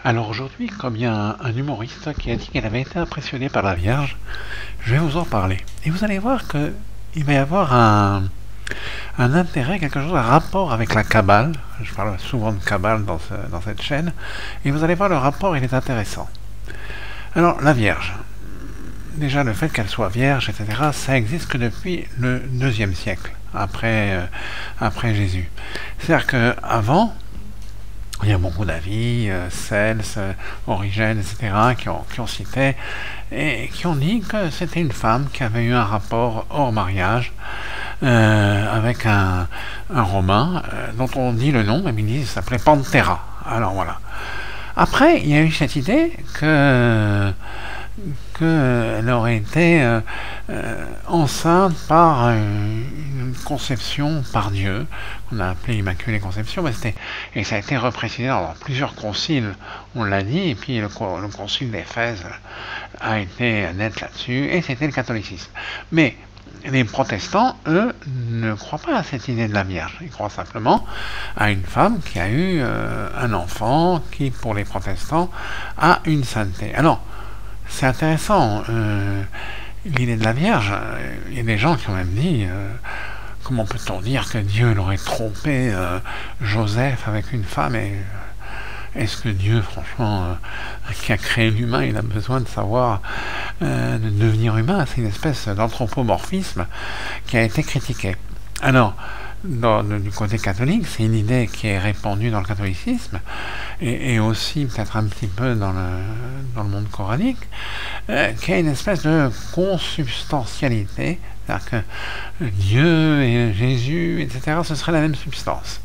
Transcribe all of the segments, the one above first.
Alors aujourd'hui, comme il y a un humoriste qui a dit qu'elle avait été impressionné par la Vierge, je vais vous en parler. Et vous allez voir qu'il va y avoir un intérêt, quelque chose, un rapport avec la Kabbale. Je parle souvent de Kabbale dans cette chaîne. Et vous allez voir, le rapport, il est intéressant. Alors, la Vierge. Déjà, le fait qu'elle soit vierge, etc., ça existe que depuis le IIe siècle, après Jésus. C'est-à-dire qu'avant, il y a beaucoup d'avis, Cels, Origène, etc., qui ont cité et qui ont dit que c'était une femme qui avait eu un rapport hors mariage avec un Romain dont on dit le nom, mais ils disent qu'il s'appelait Pantera. Alors voilà. Après, il y a eu cette idée qu'elle aurait été enceinte par une conception par Dieu, qu'on a appelée Immaculée Conception, et ça a été reprécisé dans plusieurs conciles, on l'a dit, et puis le concile d'Éphèse a été net là-dessus, et c'était le catholicisme. Mais les protestants, eux, ne croient pas à cette idée de la Vierge. Ils croient simplement à une femme qui a eu un enfant qui, pour les protestants, a une sainteté. Alors, c'est intéressant, l'idée de la Vierge. Il y a des gens qui ont même dit, comment peut-on dire que Dieu l'aurait trompé Joseph avec une femme, et est-ce que Dieu, franchement, qui a créé l'humain, il a besoin de savoir, de devenir humain? C'est une espèce d'anthropomorphisme qui a été critiqué. Alors, du côté catholique, c'est une idée qui est répandue dans le catholicisme et aussi peut-être un petit peu dans le monde coranique, qui a une espèce de consubstantialité, c'est-à-dire que Dieu et Jésus, etc., ce serait la même substance.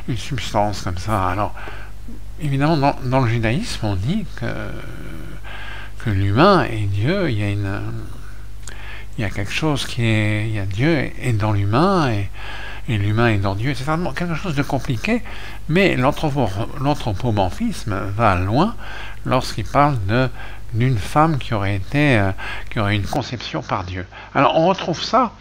Une substance comme ça. Alors, évidemment, dans le judaïsme, on dit que l'humain et Dieu, il y a quelque chose il y a Dieu est dans l'humain et l'humain est dans Dieu, etc. Bon, quelque chose de compliqué, mais l'anthropomorphisme va loin lorsqu'il parle d'une femme qui aurait une conception par Dieu. Alors on retrouve ça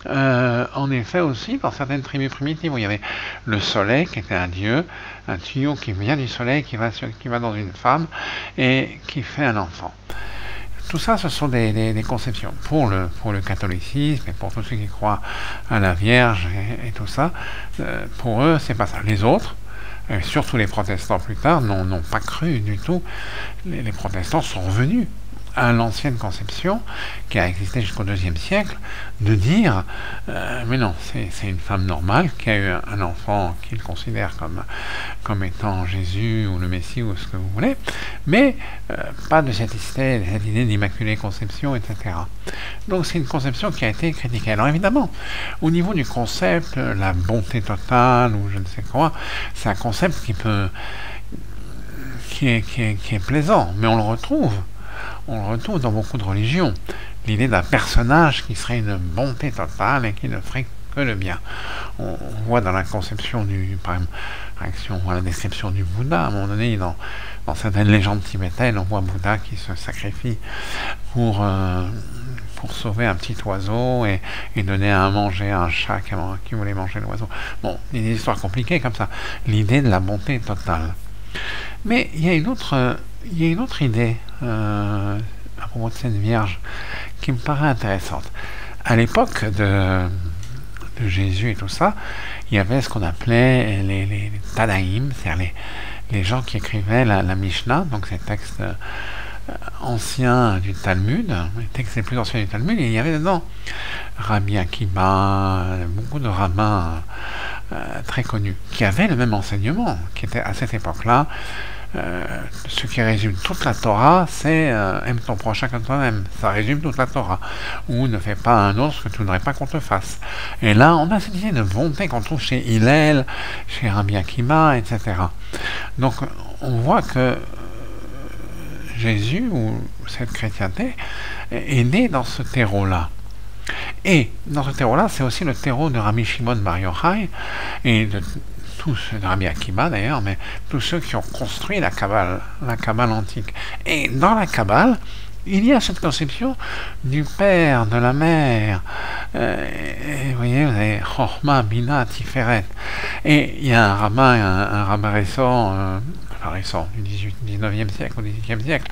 en effet aussi dans certaines tribus primitives où il y avait le soleil qui était un dieu, un tuyau qui vient du soleil qui va dans une femme et qui fait un enfant. Tout ça, ce sont des conceptions. Pour le catholicisme et pour tous ceux qui croient à la Vierge et tout ça, pour eux, c'est pas ça. Les autres, surtout les protestants plus tard, n'ont pas cru du tout. Les protestants sont revenus à l'ancienne conception qui a existé jusqu'au IIe siècle, de dire mais non, c'est une femme normale qui a eu un enfant qu'ils considèrent comme étant Jésus ou le Messie ou ce que vous voulez, mais pas de cette idée d'immaculée conception, etc. Donc c'est une conception qui a été critiquée. Alors évidemment, au niveau du concept, la bonté totale ou je ne sais quoi, c'est un concept qui est plaisant, mais on le retrouve dans beaucoup de religions. L'idée d'un personnage qui serait une bonté totale et qui ne ferait que le bien. On voit dans la conception par exemple, réaction à la description du Bouddha, à un moment donné, dans certaines légendes tibétaines, on voit Bouddha qui se sacrifie pour sauver un petit oiseau et donner à manger à un chat qui voulait manger l'oiseau. Bon, il y a des histoires compliquées comme ça. L'idée de la bonté totale. Mais il y a une autre idée à propos de cette Vierge qui me paraît intéressante. À l'époque de Jésus et tout ça, il y avait ce qu'on appelait les Tanaïm, c'est-à-dire les gens qui écrivaient la Mishnah, donc ces textes anciens du Talmud, les textes les plus anciens du Talmud, et il y avait dedans Rabbi Akiba, beaucoup de rabbins très connus, qui avaient le même enseignement, qui était à cette époque-là. Ce qui résume toute la Torah, c'est aime ton prochain comme toi-même. Ça résume toute la Torah. Ou ne fais pas à un autre ce que tu ne voudrais pas qu'on te fasse. Et là, on a cette idée de bonté qu'on trouve chez Hillel, chez Rabbi Akiba, etc. Donc, on voit que Jésus, ou cette chrétienté, est né dans ce terreau-là. Et dans ce terreau-là, c'est aussi le terreau de Rabbi Shimon Bar Yochai, et de tous, de Rabbi Akiba d'ailleurs, mais tous ceux qui ont construit la Kabbale antique. Et dans la Kabbale, il y a cette conception du père, de la mère. Vous voyez, vous avez Chochma, Bina, Tiferet. Et il y a un rabbin récent, récent, du 19e siècle, au 18e siècle,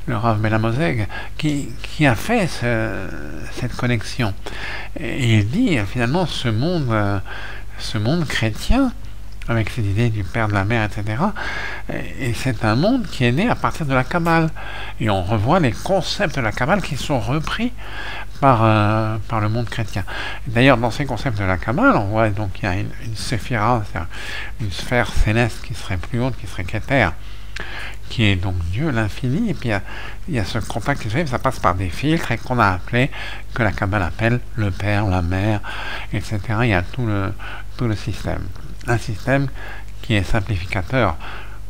le Rav Belamozeg, qui a fait cette connexion. Et il dit, finalement, ce monde chrétien, avec ces idées du père, de la mère, etc. Et c'est un monde qui est né à partir de la Kabbale. Et on revoit les concepts de la Kabbale qui sont repris par le monde chrétien. D'ailleurs, dans ces concepts de la Kabbale, on voit donc qu'il y a une séphira, c'est-à-dire une sphère céleste qui serait plus haute, qui serait Keter, qui est donc Dieu, l'infini, et puis il y a ce contact qui se fait, ça passe par des filtres, et qu'on a appelé, que la Kabbale appelle le père, la mère, etc. Il y a tout le système. Un système qui est simplificateur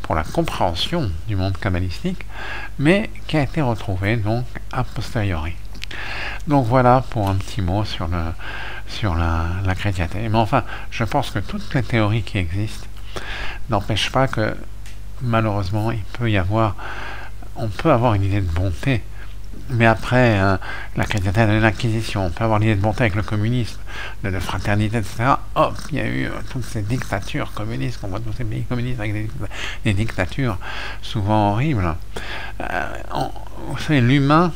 pour la compréhension du monde kabbalistique, mais qui a été retrouvé donc a posteriori. Donc voilà pour un petit mot sur la chrétienté. Mais enfin, je pense que toutes les théories qui existent n'empêchent pas que malheureusement on peut avoir une idée de bonté. Mais après, la chrétienté a donné l'Inquisition, on peut avoir l'idée de bonté avec le communisme, de fraternité, etc. Hop, il y a eu toutes ces dictatures communistes, qu'on voit tous ces pays communistes avec des dictatures souvent horribles. Vous savez, l'humain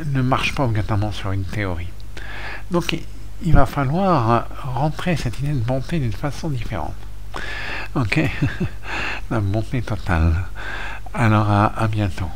ne marche pas obligatoirement sur une théorie. Donc il va falloir rentrer cette idée de bonté d'une façon différente. Ok. La bonté totale. Alors à bientôt.